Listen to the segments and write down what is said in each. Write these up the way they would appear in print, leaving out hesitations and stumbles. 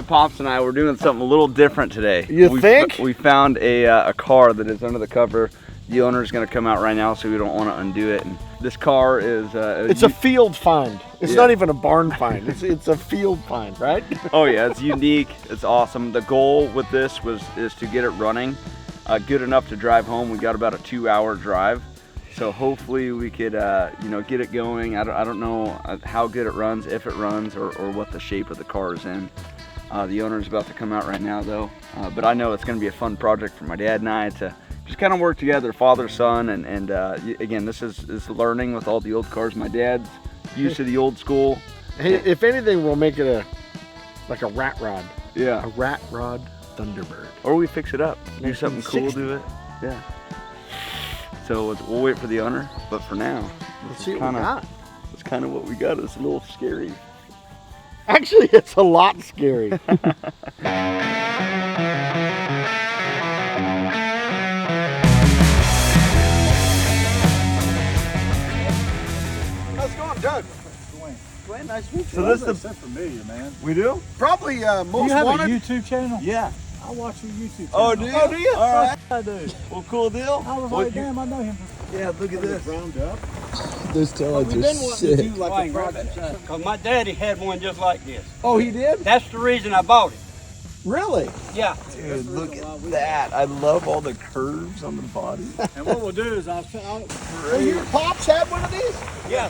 Pops and I were doing something a little different today. You think? We found a car that is under the cover. The owner is going to come out right now, so we don't want to undo it. And this car is... it's a field find. It's not even a barn find. It's a field find, right? Oh yeah, it's unique. It's awesome. The goal with this is to get it running good enough to drive home. We got about a 2-hour drive. So hopefully we could, you know, get it going. I don't know how good it runs, if it runs, or what the shape of the car is in. The owner's about to come out right now though. But I know it's going to be a fun project for my dad and I to just kind of work together, father, son, and again, this is learning with all the old cars. My dad's used to the old school. Hey, if anything, we'll make it like a rat rod. Yeah. A rat rod Thunderbird. Or we fix it up, do something cool to it. Yeah. So we'll wait for the owner, but for now, let's see what we got. It's kind of what we got. It's a little scary. Actually, it's a lot scary. How's it going, Doug? Dwayne, nice to meet you. So this is familiar, man. We do? Probably most wanted. You have wanted. a YouTube channel? Yeah. I watch your YouTube channel. Oh, do you? Oh, do you? All right. I do. Well, cool deal. I was like, damn, I know him. Yeah, look at this. Round up. Those taillights We've are been wanting to sick. do like a project, because my daddy had one just like this. Oh, he did? That's the reason I bought it. Really? Yeah. Dude, look at that. I love all the curves on the body. And what we'll do is I'll Well, your pops had one of these? Yeah.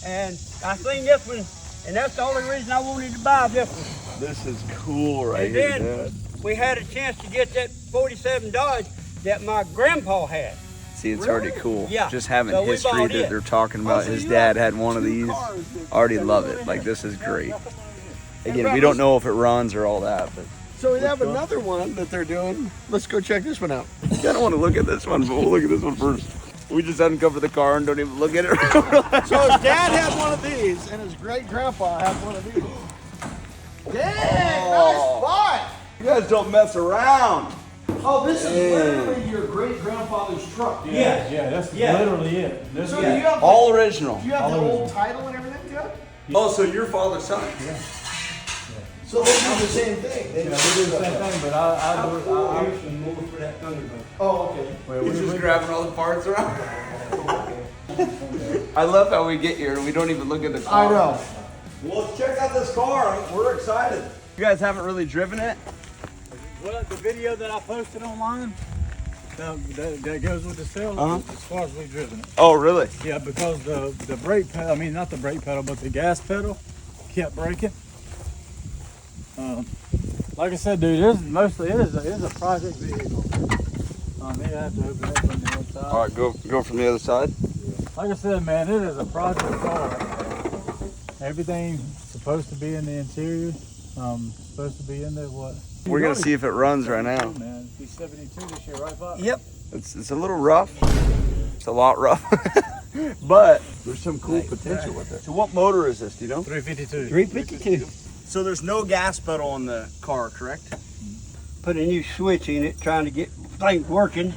And I seen this one, and that's the only reason I wanted to buy this one. This is cool right And here, then Dad. we had a chance to get that 47 Dodge that my grandpa had. See, it's already cool. Yeah. Just having So we history bought that it. they're talking about. so His you dad have had one of two these. cars that- Already love it. Like, this is great. Again, we don't know if it runs or all that, but So we have another one that they're doing. Let's go check this one out. I don't want to look at this one, but we'll look at this one first. We just uncover the car and don't even look at it. So his dad had one of these, and his great-grandpa had one of these. Dang, nice spot! You guys don't mess around. Oh, this is literally your great-grandfather's truck. Yeah, that's literally it. This So do you have, All original. do you have the old title and everything to it? Oh, so your father's son? Yeah. So they do the same thing. They we do the same thing, but I do it. More for that Thunderbird. Oh, okay. He's just grabbing all the parts around. I love how we get here and we don't even look at the car. I know. Well, let's check out this car. We're excited. You guys haven't really driven it? Well, the video that I posted online, that goes with the sale, as far as we've driven it. Oh, really? Yeah, because the brake pedal, I mean, not the brake pedal, but the gas pedal kept breaking. Like I said, dude, it is a project vehicle. You have to open it from the inside. All right, go from the other side. Like I said, man, it is a project car. Everything's supposed to be in the interior. Supposed to be in there. What? We're gonna see if it runs right now. Man, be 72 this year, right, Bob? Yep. It's a little rough. It's a lot rough, but there's some cool potential with it. So what motor is this? Do you know? 352. 352. So there's no gas pedal on the car, correct? Put a new switch in it, trying to get things working.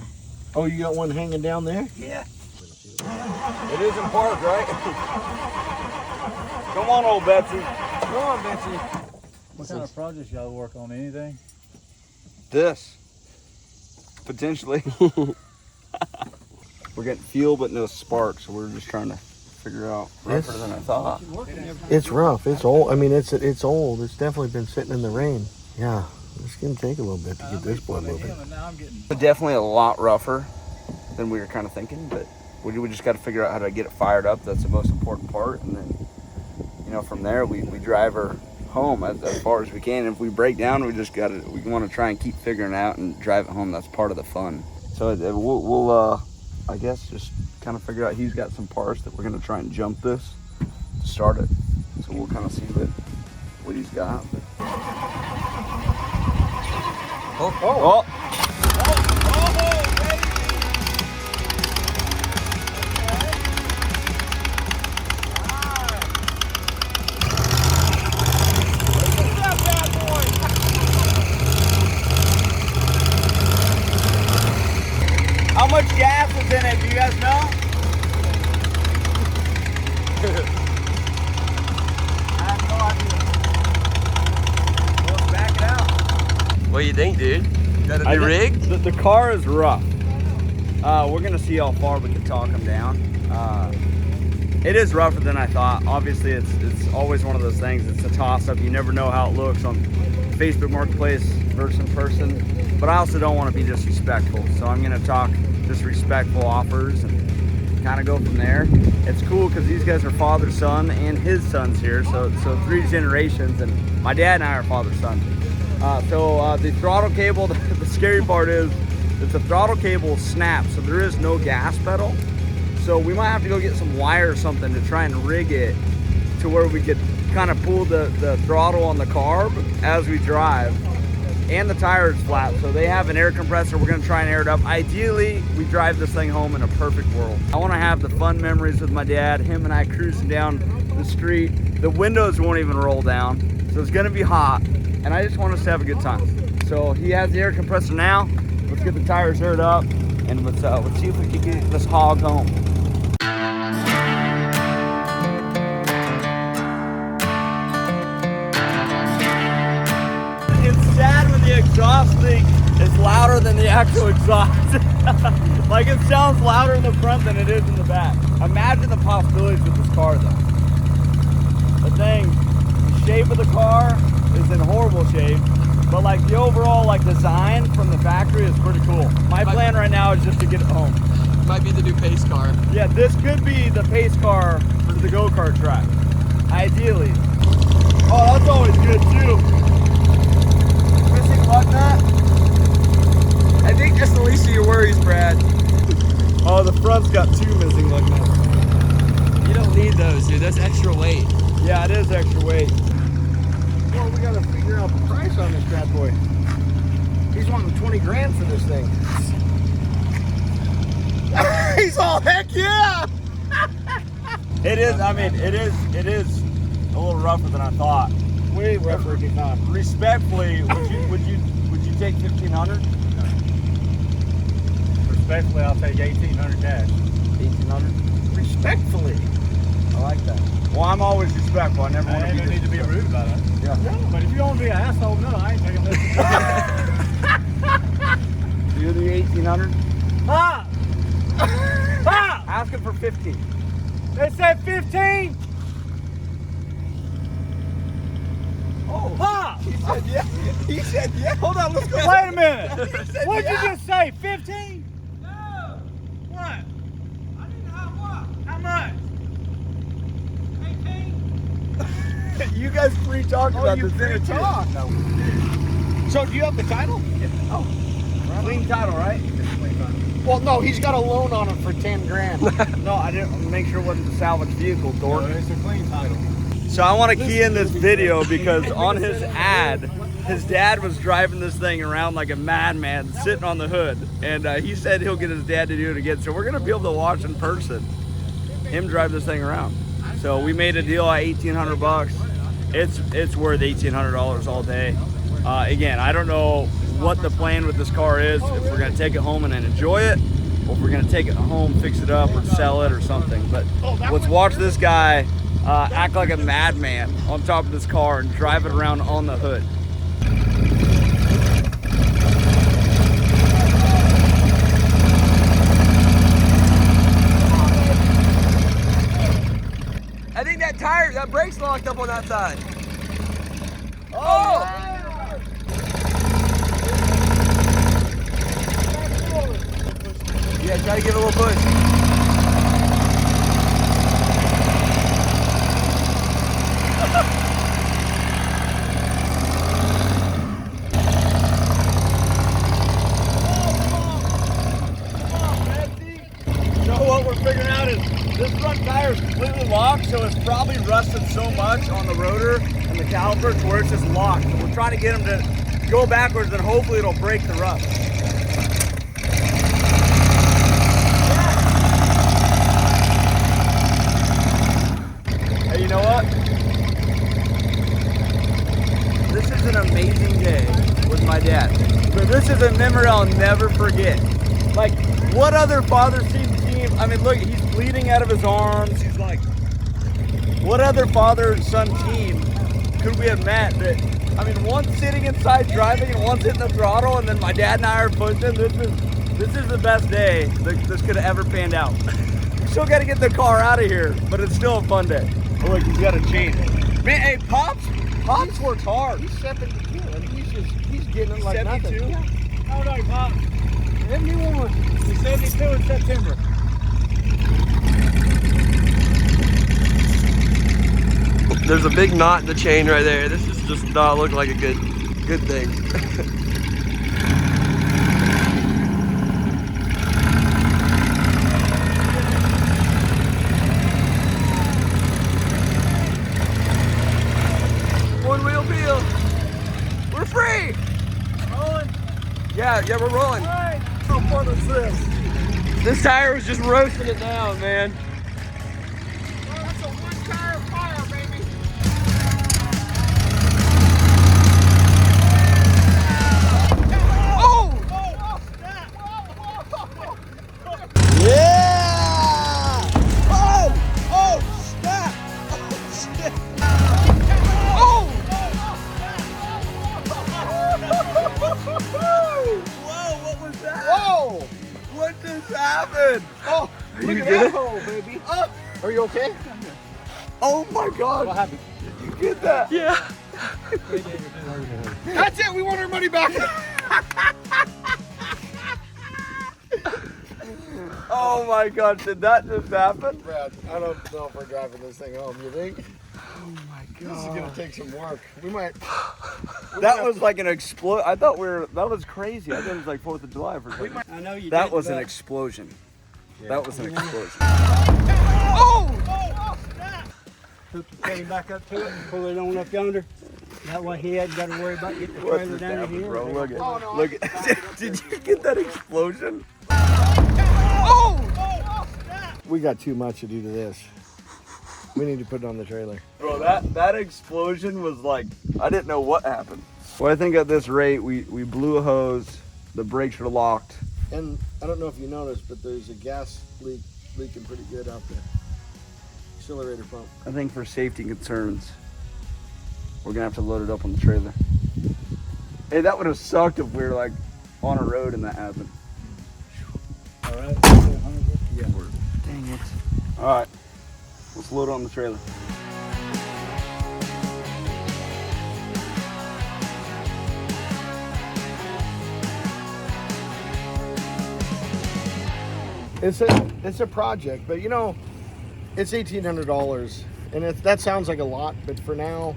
Oh, you got one hanging down there? Yeah. It is in park, right? Come on, old Betsy. Come on, Betsy. What kind of projects y'all work on? Anything? This. Potentially. We're getting fuel but no spark, so we're just trying to figure out rougher than I thought. It's rough. It's old. I mean, it's old. It's definitely been sitting in the rain. Yeah, it's gonna take a little bit to get this boy moving. But definitely a lot rougher than we were kind of thinking, but we just got to figure out how to get it fired up. That's the most important part, and then, you know, from there we drive her home as far as we can. If we break down, we want to try and keep figuring it out and drive it home. That's part of the fun. So we'll I guess just kind of figure out. He's got some parts that we're gonna try and jump this to start it. So we'll kind of see what he's got. But... Oh. How much gas is in it? Do you guys know? I have no idea. What do you think, dude? Got a new rig? The car is rough. We're gonna see how far we can talk them down. It is rougher than I thought. Obviously, it's always one of those things. It's a toss-up. You never know how it looks on Facebook Marketplace versus in person. But I also don't want to be disrespectful, so I'm gonna talk just respectful offers and kind of go from there. It's cool because these guys are father, son, and his son's here. So 3 generations, and my dad and I are father, son. The throttle cable, the scary part is that the throttle cable snaps, so there is no gas pedal. So we might have to go get some wire or something to try and rig it to where we could kind of pull the throttle on the carb as we drive. And the tire is flat, so they have an air compressor. We're gonna try and air it up. Ideally, we drive this thing home in a perfect world. I wanna have the fun memories with my dad, him and I cruising down the street. The windows won't even roll down, so it's gonna be hot, and I just want us to have a good time. So he has the air compressor now. Let's get the tires aired up, and let's see if we can get this hog home. It's sad when the exhaust leak is louder than the actual exhaust. Like, it sounds louder in the front than it is in the back. Imagine the possibilities with this car though. The thing, the shape of the car is in horrible shape, but like the overall like design from the factory is pretty cool. My plan right now is just to get it home. Might be the new pace car. Yeah, this could be the pace car for the go-kart track, ideally. Oh, that's always good too. Missing lug nut? I think that's the least of your worries, Brad. Oh, the front's got 2 missing lug nuts. You don't need those, dude. That's extra weight. Yeah, it is extra weight. Well, we gotta figure out the price on this bad boy. He's wanting 20 grand for this thing. He's all, heck yeah! It is, I mean, it is a little rougher than I thought. Way rougher than I thought. Respectfully, would you take 1,500? Respectfully, I'll take 1,800 cash. 1,800? Respectfully. I like that. Well, I'm always respectful. I never want I to ain't be need to be rude about it. Yeah. No, but if you want to be an asshole, no, I ain't taking this. You the 1,800? Ah! Ah! Ask him for 15. They said 15. Oh. Ah! He said yeah. He said yeah. Hold on, let's go. Wait a minute. said What'd yeah. you just say? 15? No, What? I didn't have what? How much? 18? You guys free talk about you this free interview. talk. No. So do you have the title? Oh. Clean title, right? Well, no, he's got a loan on it for 10 grand. No, I didn't make sure it wasn't a salvage vehicle, No, dork. it's a clean title. So I want to key in this video because on his ad, his dad was driving this thing around like a madman, sitting on the hood, and he said he'll get his dad to do it again. So we're gonna be able to watch in person him drive this thing around. So we made a deal at 1,800 bucks. It's worth $1,800 all day. Again, I don't know what the plan with this car is. If we're gonna take it home and then enjoy it, or if we're gonna take it home, fix it up, or sell it or something. But let's watch this guy act like a madman on top of this car and drive it around on the hood. I think that brake's locked up on that side. Oh! Yeah, try to give it a little push. So what we're figuring out is this front tire is completely locked, so it's probably rusted so much on the rotor and the caliper to where it's just locked. So we're trying to get him to go backwards and hopefully it'll break the rust. Hey, you know what? This is an amazing day with my dad. But this is a memory I'll never forget. Like, what other father-son team? I mean, look, he's bleeding out of his arms. He's like, what other father-son team could we have met that I mean, one's sitting inside driving and one's hitting the throttle, and then my dad and I are pushing. This is the best day this could have ever panned out. We still got to get the car out of here, but it's still a fun day. Oh, look, he's got a chain. Man, hey, Pops works hard. He's 72. And he's getting it like 72? nothing. Yeah. How old are you, Pop? 71. He's 72 in September. There's a big knot in the chain right there. This is just not look like a good thing. One wheel peel. We're free. Rolling. Yeah, we're rolling. All right. How fun is this? This tire was just roasting it down, man. That's a one-tire fire, baby. Yeah! Oh, snap! Oh, shit! Whoa, what was that? Whoa! What just happened? Oh, look You at did that it? hole, baby. Are you okay? Oh my God. What happened? Did you get that? Yeah. That's it. We want our money back. Oh my God, did that just happen? Brad, I don't know if we're driving this thing home. You think? Oh my This is gonna take some work. We might. That was like an explosion. I thought that was crazy. I thought it was like 4th of July for a second. I know you That did, was an but explosion. That was an explosion. hook the trailer back up to it and pull it on up yonder. That way he hadn't got to worry about getting the What trailer just down happened, here. bro? Look at, Oh, no, look at. Did you get that explosion? We got too much to do to this. We need to put it on the trailer. Bro, that explosion was like, I didn't know what happened. Well, I think at this rate, we blew a hose, the brakes are locked. And I don't know if you noticed, but there's a gas leak leaking pretty good out there. Accelerator pump. I think for safety concerns, we're gonna have to load it up on the trailer. Hey, that would have sucked if we were like on a road and that happened. All right. Yeah. Dang it. All right, let's load it on the trailer. It's a project, but you know, it's $1,800, and that sounds like a lot, but for now,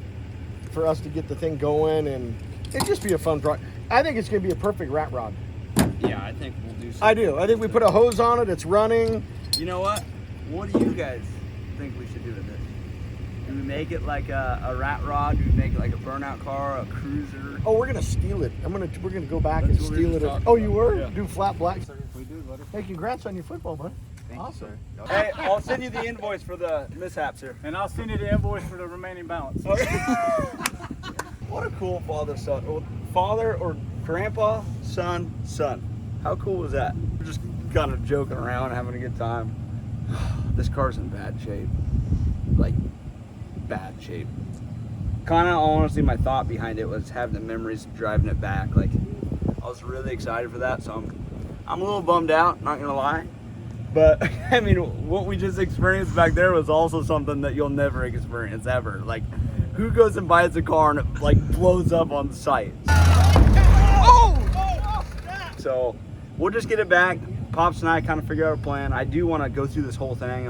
for us to get the thing going, and it'd just be a fun project. I think it's gonna be a perfect rat rod. Yeah, I think we'll do something. I do. I think we put a hose on it. It's running. You know what? What do you guys think we should do with this? Do we make it like a rat rod? Do we make it like a burnout car, a cruiser? Oh, we're gonna steal it. We're gonna go back That's and what we steal were it. talking Oh, you were? Yeah. Do flat black. We do, buddy. Hey, congrats on your football, bud. Awesome. Hey, I'll send you the invoice for the mishaps here. And I'll send you the invoice for the remaining balance. What a cool father-son. Father or grandpa, son, son. How cool was that? We're just kind of joking around, having a good time. This car's in bad shape. Like, bad shape. Kind of honestly, my thought behind it was having the memories of driving it back. Like, I was really excited for that, so I'm a little bummed out, not gonna lie. But I mean, what we just experienced back there was also something that you'll never experience ever. Like, who goes and buys a car and it like blows up on site? So we'll just get it back. Pops and I kind of figure out a plan. I do want to go through this whole thing.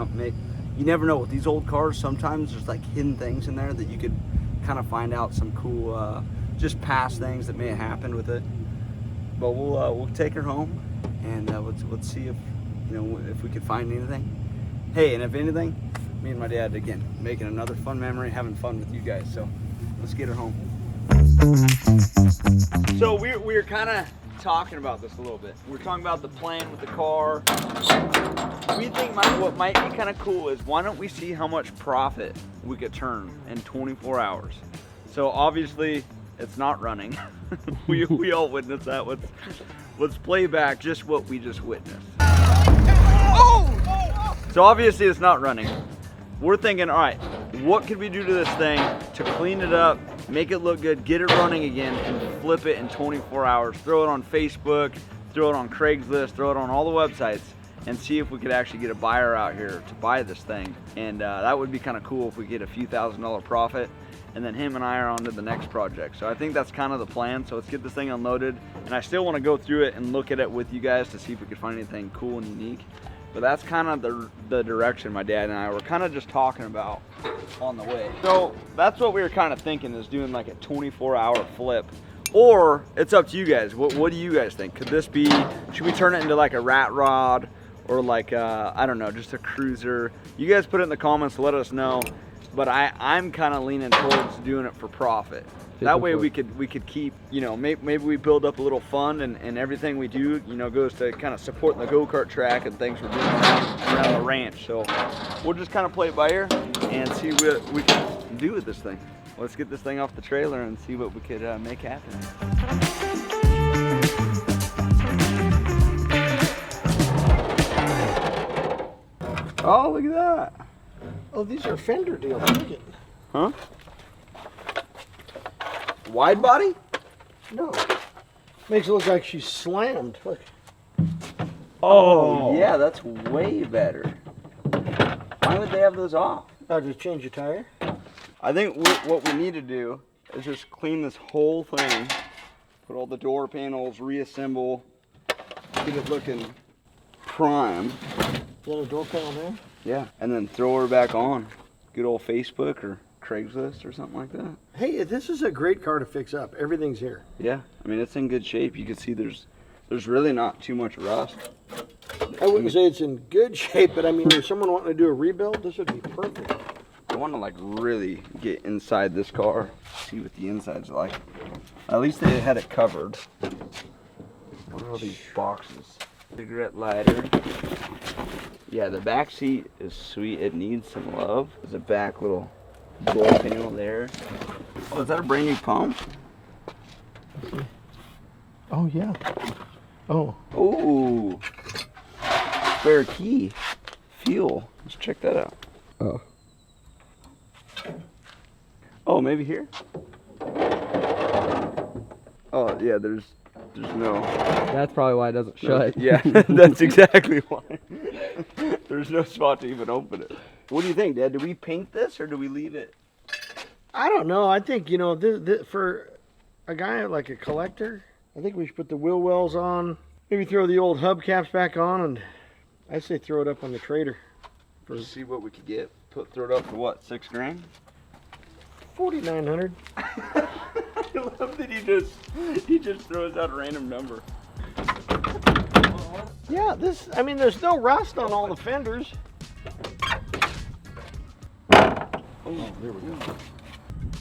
You never know with these old cars. Sometimes there's like hidden things in there that you could kind of find out some cool, just past things that may have happened with it. But we'll take her home and let's see if if we could find anything. Hey, and if anything, me and my dad again making another fun memory, having fun with you guys. So let's get her home. So we're kind of talking about this a little bit. We're talking about the plan with the car. We think what might be kind of cool is why don't we see how much profit we could turn in 24 hours. So obviously it's not running. we all witnessed that. Let's play back just what we just witnessed. So obviously it's not running. We're thinking, all right, what could we do to this thing to clean it up, make it look good, get it running again, and flip it in 24 hours. Throw it on Facebook, throw it on Craigslist, throw it on all the websites, and see if we could actually get a buyer out here to buy this thing. And that would be kind of cool if we get a few $1,000 profit, and then him and I are on to the next project. So I think that's kind of the plan. So let's get this thing unloaded. And I still want to go through it and look at it with you guys to see if we could find anything cool and unique. But that's kind of the direction my dad and I were kind of just talking about on the way. So that's what we were kind of thinking, is doing like a 24-hour flip. Or it's up to you guys. What do you guys think? Could this be, should we turn it into like a rat rod, or like I don't know, just a cruiser? You guys put it in the comments, let us know. But I'm kind of leaning towards doing it for profit. That way we could keep, you know, maybe we build up a little fund, and everything we do, you know, goes to kind of support the go-kart track and things we're doing around the ranch. So we'll just kind of play it by ear and see what we can do with this thing. Let's get this thing off the trailer and see what we could make happen. Oh, look at that. Oh, these are fender deals. Look at. Huh? Wide body? No. Makes it look like she's slammed. Look. Oh, yeah, that's way better. Why would they have those off? Oh, just change your tire? I think what we need to do is just clean this whole thing, put all the door panels, reassemble, get it looking prime. Is that a door panel there? Yeah, and then throw her back on. Good old Facebook or Craigslist or something like that. Hey, this is a great car to fix up. Everything's here. Yeah, I mean, it's in good shape. You can see there's really not too much rust. I wouldn't say it's in good shape, but I mean, if someone wanting to do a rebuild, this would be perfect. I want to like really get inside this car, see what the inside's like. At least they had it covered. What are all these boxes? Cigarette lighter. Yeah, the back seat is sweet. It needs some love. There's a back little door panel there. Oh, is that a brand new pump? Oh, yeah. Oh. Ooh. Spare key. Fuel. Let's check that out. Oh. Oh, maybe here? Oh, yeah, there's no. That's probably why it doesn't shut. Yeah, that's exactly why. There's no spot to even open it. What do you think, Dad? Do we paint this or do we leave it? I don't know. I think, you know, for a guy like a collector, I think we should put the wheel wells on. Maybe throw the old hubcaps back on, and I say throw it up on the trailer. See what we could get. Throw it up for what, $6 grand? 4,900. I love that he just throws out a random number. Yeah, I mean, there's no rust on all the fenders. Oh, there we go.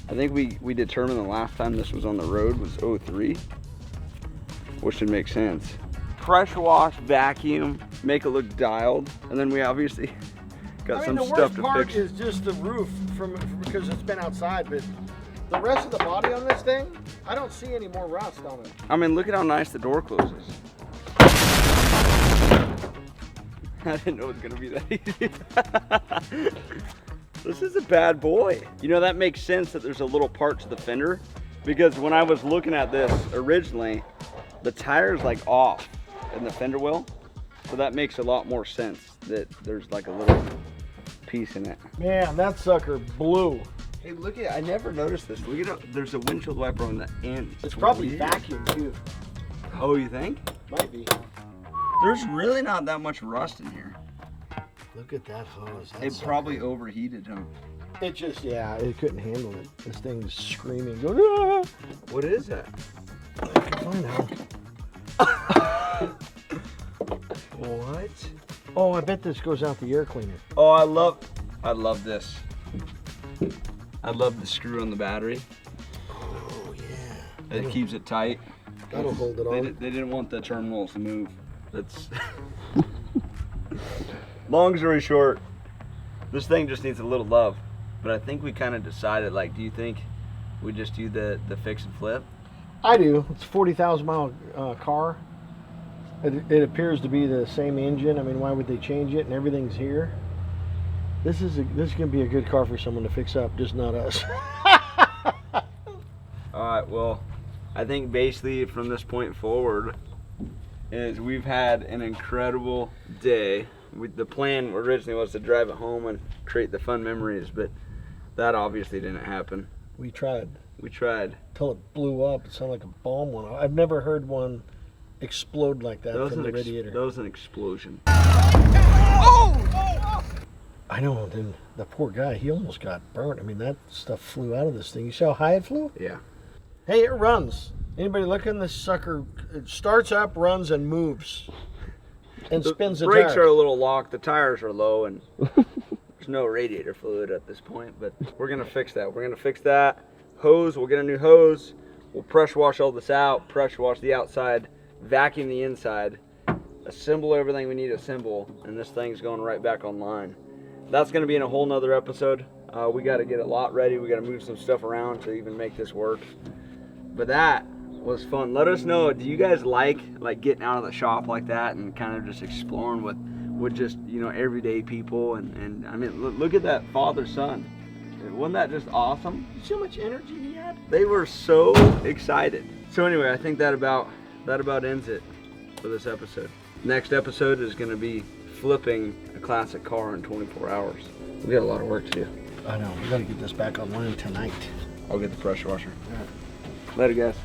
I think we determined the last time this was on the road was 03, which should make sense. Pressure wash, vacuum, make it look dialed, and then we obviously got some stuff to fix. The worst part is just the roof because it's been outside, but the rest of the body on this thing, I don't see any more rust on it. I mean, look at how nice the door closes. I didn't know it was gonna be that easy. This is a bad boy. You know, that makes sense that there's a little part to the fender, because when I was looking at this originally, the tire's like off in the fender well. So that makes a lot more sense that there's like a little piece in it. Man, that sucker blew. Hey, look at, I never noticed this. Look at, there's a windshield wiper on the end. It's probably weird. vacuum too. Oh, you think? Might be. There's really not that much rust in here. Look at that hose. It probably overheated him. It just, yeah, it couldn't handle it. This thing's screaming. Going, ah! What is that? I can find out. What? Oh, I bet this goes out the air cleaner. Oh, I love this. I love the screw on the battery. Oh, yeah. It keeps it tight. That'll hold it on. They didn't want the terminals to move. That's long story short, this thing just needs a little love. But I think we kind of decided, like, do you think we just do the fix and flip? I do. It's a 40,000 mile car. It appears to be the same engine. I mean, why would they change it? And everything's here. This is gonna be a good car for someone to fix up, just not us. All right, well, I think basically from this point forward is we've had an incredible day. The plan originally was to drive it home and create the fun memories, but that obviously didn't happen. We tried. We tried. Till it blew up. It sounded like a bomb went off. I've never heard one explode like that from the radiator. That was an explosion. I know, then the poor guy, he almost got burnt. I mean, that stuff flew out of this thing. You see how high it flew? Yeah. Hey, it runs. Anybody looking? This sucker, it starts up, runs, and moves. And spins the brakes tires. are a little locked, the tires are low, and there's no radiator fluid at this point, but we're gonna fix that. We're gonna fix that. Hose, we'll get a new hose. We'll pressure wash all this out, pressure wash the outside, vacuum the inside, assemble everything we need to assemble, and this thing's going right back online. That's gonna be in a whole nother episode. We gotta get a lot ready. We gotta move some stuff around to even make this work. But that was fun. Let us know, do you guys like getting out of the shop like that and kind of just exploring with just, you know, everyday people? And I mean, look at that father-son. Wasn't that just awesome? You see how much energy he had? They were so excited. So anyway, I think that about ends it for this episode. Next episode is going to be flipping a classic car in 24 hours. We got a lot of work to do. I know. We got to get this back online tonight. I'll get the pressure washer. Later, guys.